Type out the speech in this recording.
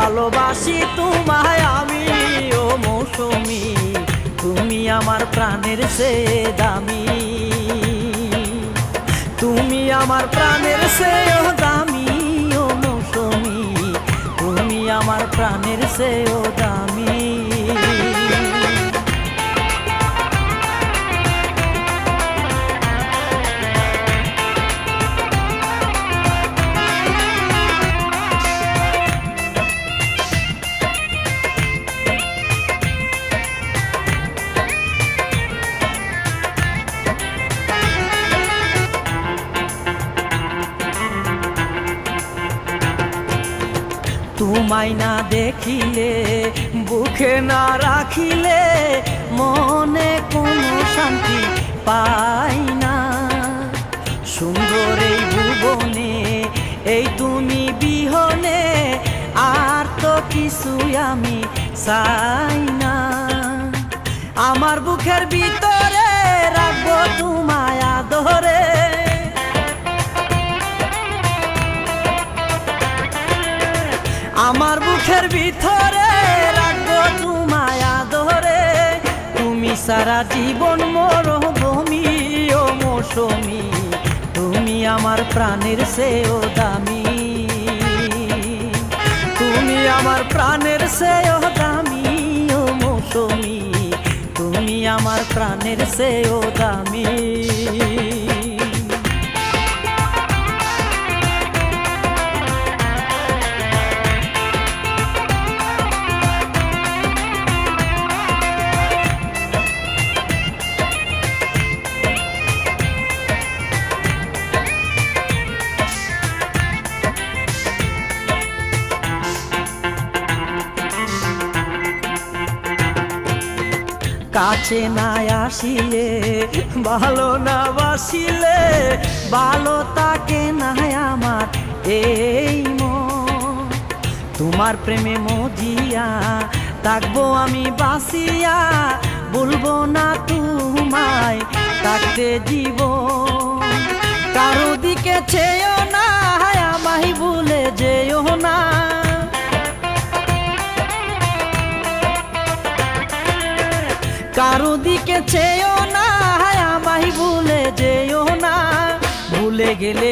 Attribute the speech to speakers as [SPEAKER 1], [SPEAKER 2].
[SPEAKER 1] ভালোবাসি তোমায় আমি ও মৌসুমী, তুমি আমার প্রাণের চেয়ে দামি, তুমি আমার প্রাণের চেয়েও দামি ও মৌসুমী, তুমি আমার প্রাণের চেয়েও দামি। তোমায় না দেখিলে, বুকে না রাখিলে মনে কোনো শান্তি পাই না। সুন্দর এই ভুবনে এই তুমি বিহনে আর তো কিছুই আমি চাই না। আমার বুকের ভিতরে রাখবো তোমায় আদরে, আমার বুকের ভিতরে রাখবো তোমায় আদরে। তুমি সারা জীবন মরভূমি ও মৌসুমী, তুমি আমার প্রাণের চেয়েও দামি, তুমি আমার প্রাণের চেয়েও দামি ও মৌসুমী, তুমি আমার প্রাণের চেয়েও দামি। কাছে না আসিলে ভালো না বাসিলে, ভালো তাকে না আমার এই মন। তোমার প্রেমে মজিয়া থাকবো আমি বাসিয়া, বলবো না তোমায় থাকতে জীবন। কারো দিকে চেয়েও না আমায় ভুলে যেও না, কারো দিকে চেয়েও না আমায় ভুলে যেও না। ভুলে গেলে